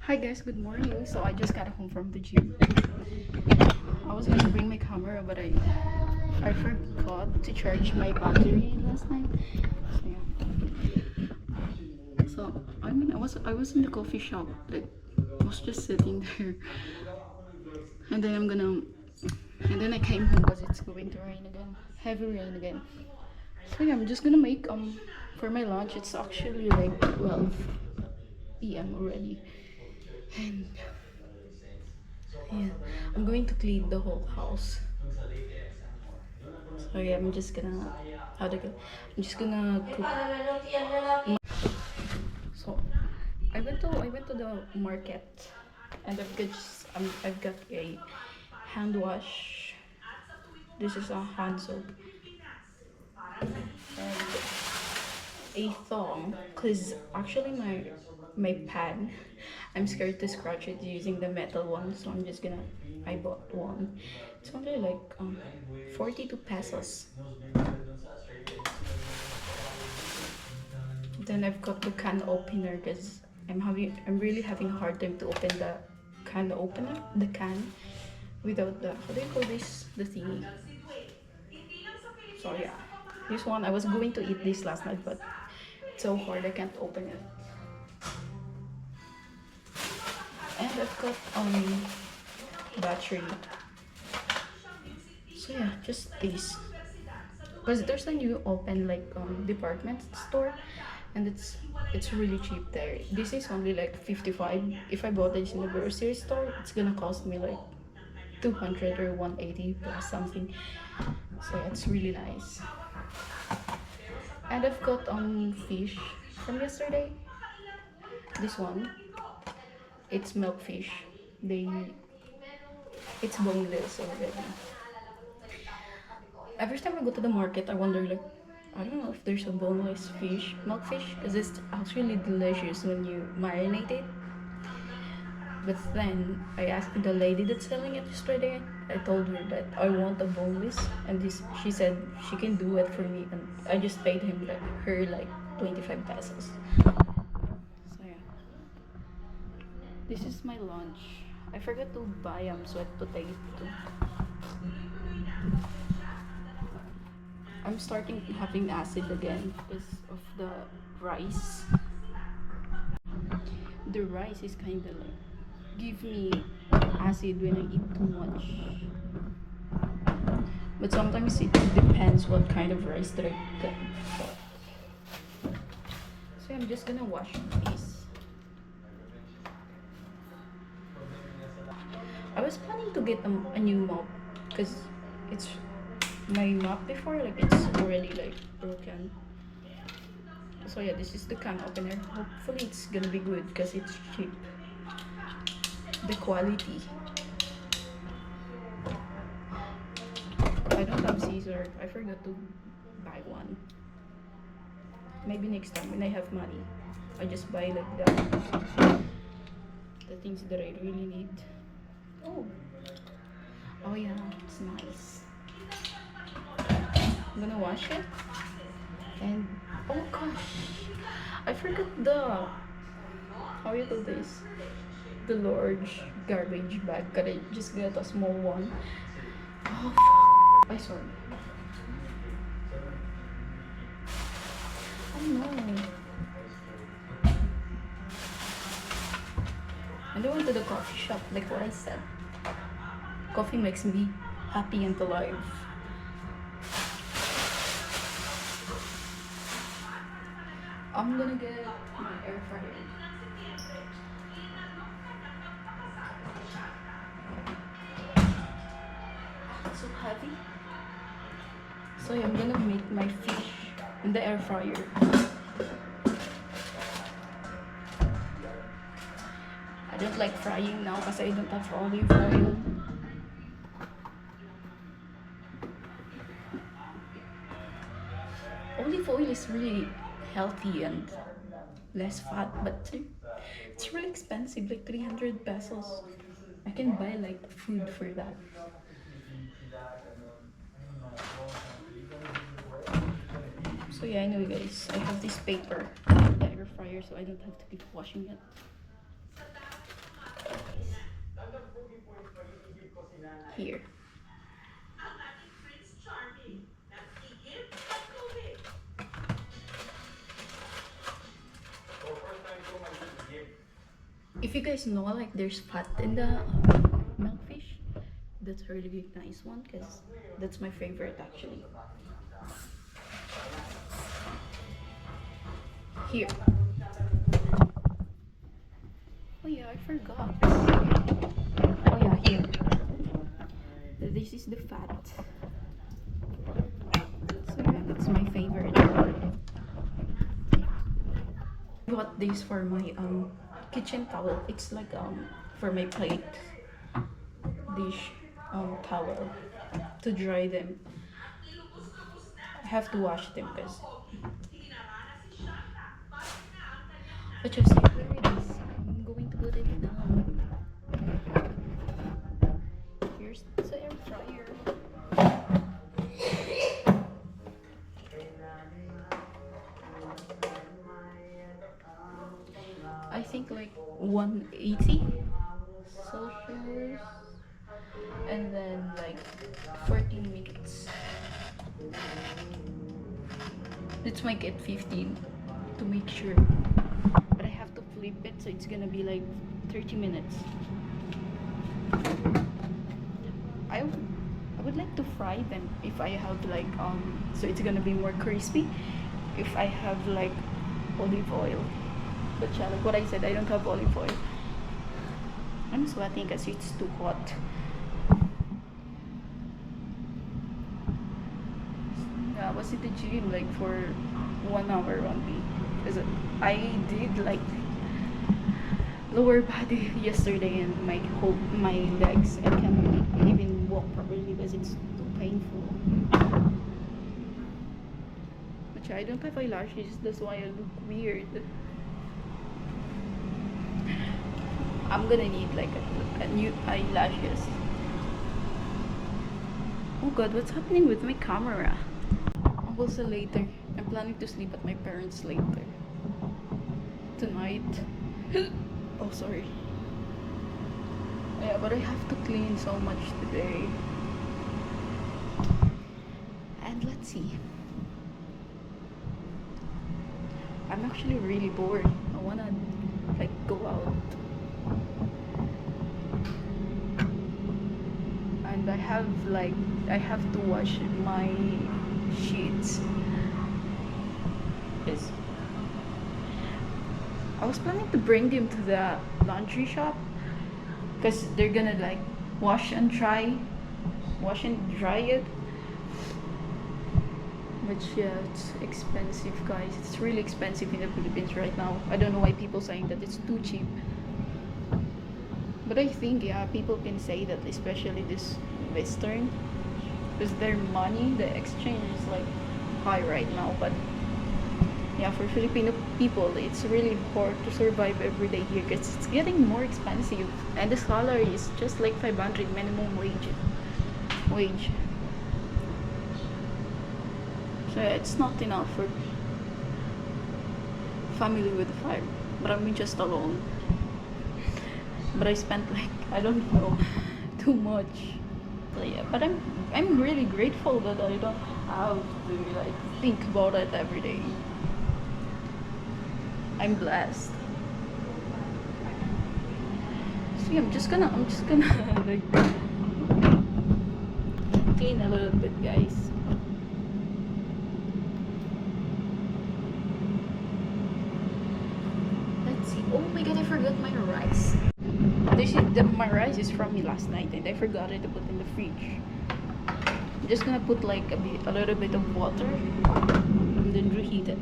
Hi guys, good morning. So I just got home from the gym. I was gonna bring my camera, but I forgot to charge my battery last night. So yeah. So I was in the coffee shop, like I was just sitting there, and then I came home because it's going to rain again, heavy rain again. So yeah, I'm just gonna make for my lunch. It's actually like 12 p.m. already, and yeah, I'm going to clean the whole house. So yeah, I'm just gonna cook. So I went to the market, and I've got a hand wash. This is a hand soap and a thong. Cause actually my pan, I'm scared to scratch it using the metal one, so I bought one. It's only like 42 pesos. Then I've got the can opener because I'm really having a hard time to open the can opener, the can, without the, how do you call this, the thingy. So yeah, this one I was going to eat this last night, but it's so hard I can't open it. And I've got battery. So yeah, just this. Because there's a new open like department store, and it's really cheap there. This is only like 55. If I bought this in the grocery store, it's gonna cost me like 200 or 180 plus something. So yeah, it's really nice. And I've got fish from yesterday. This one, it's milkfish. They it's boneless already. Every time I go to the market, I wonder like, I don't know if there's a boneless fish, milkfish, because it's actually delicious when you marinate it. But then I asked the lady that's selling it yesterday. I told her that I want a boneless, and she said she can do it for me, and I just paid her like 25 pesos. So yeah, this is my lunch. I forgot to buy sweet potato. I'm starting having acid again because of the rice. The rice is kind of like give me acid when I eat too much. But sometimes it depends what kind of rice that I get. So I'm just gonna wash this. I was planning to get a new mop because it's my mop before like it's already like broken. So yeah, this is the can opener. Hopefully it's gonna be good because it's cheap. The quality. I don't have scissor. I forgot to buy one. Maybe next time when I have money, I just buy like the things that I really need. Oh, oh yeah, it's nice. I'm gonna wash it and oh gosh, I forgot the how you do this. The large garbage bag. Can I just get a small one? Oh, I sorry. Oh no. And I went to the coffee shop, like what I said. Coffee makes me happy and alive. I'm gonna get my air fryer. It's so heavy. So yeah, I'm gonna make my fish in the air fryer. I don't like frying now because I don't have olive oil. Olive oil is really healthy and less fat, but it's really expensive, like 300 pesos. I can buy like food for that. So yeah, anyway guys, I have this paper, the air fryer, so I don't have to keep washing it. here. If you guys know, like, there's fat in the milkfish, that's a really nice one because that's my favorite actually. Here. Oh yeah, I forgot. Oh yeah, here. This is the fat. So yeah, that's my favorite. I got this for my kitchen towel. It's like for my plate dish towel to dry them. I have to wash them because. But just here it is. I'm going to put it down. Here's the air fryer. I think like 180 Celsius and then like 14 minutes. Let's make it 15 to make sure. But I have to flip it so it's gonna be like 30 minutes. I would like to fry them if I have like so it's gonna be more crispy if I have like olive oil. But yeah, like what I said, I don't have olive oil. I'm sweating because it's too hot. I was at the gym like for 1 hour only because I did like lower body yesterday and my legs, I can't even walk properly because it's too painful. But yeah, I don't have eyelashes, that's why I look weird. I'm gonna need like a new eyelashes. Oh god, what's happening with my camera? Also later, I'm planning to sleep at my parents later tonight. Oh sorry. Yeah, but I have to clean so much today. And let's see. I'm actually really bored. I wanna like go out. And I have to wash my sheets. Yes. I was planning to bring them to the laundry shop because they're gonna like wash and dry it. But yeah, it's expensive, guys. It's really expensive in the Philippines right now. I don't know why people saying that it's too cheap. But I think yeah, people can say that, especially this Western, because their money, the exchange is like high right now. But yeah, for Filipino people, it's really hard to survive every day here because it's getting more expensive, and the salary is just like 500 minimum wage. So yeah, it's not enough for family with 5. But I'm just alone. But I spent like I don't know too much. So yeah, but I'm really grateful that I don't have to like think about it every day. I'm blessed. See, I'm just gonna like clean a little bit, guys. Let's see. Oh my god, I forgot my rice. My rice is from me last night and I forgot it to put in the fridge. I'm just gonna put like a little bit of water and then reheat it.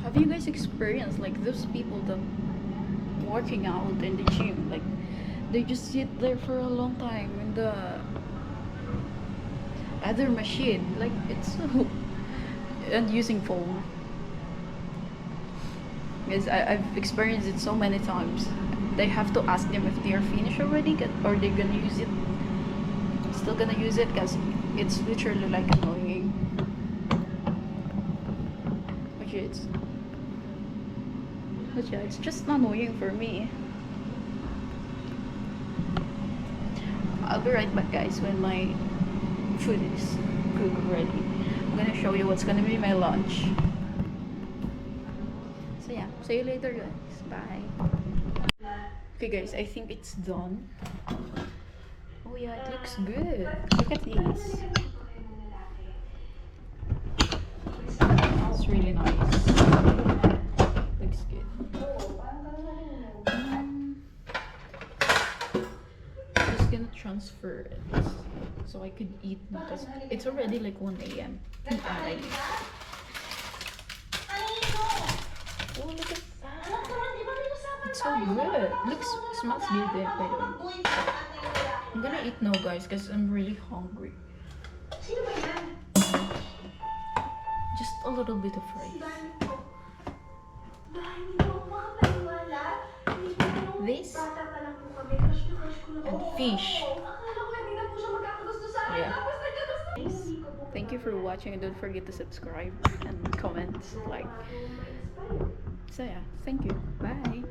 Have you guys experienced like those people that working out in the gym, like they just sit there for a long time in the other machine, like it's so and using phone, Because I've experienced it so many times. They have to ask them if they are finished already, or they're gonna use it. Still gonna use it because it's literally like annoying. Which is, but yeah, it's just annoying for me. I'll be right back, guys, when my food is cooked already. I'm gonna show you what's gonna be my lunch. So yeah, see you later, guys. Bye. Okay, guys, I think it's done. Oh yeah, it looks good. Look at these. It's really nice. Looks good. Just gonna transfer it so I could eat because it's already like 1 a.m. Oh, look at that. It's so good. Smells good there, by the way. I'm gonna eat now, guys, because I'm really hungry. Just a little bit of rice. This and fish. Yeah. Thank you for watching, and don't forget to subscribe and comment, like. So yeah, thank you. Bye.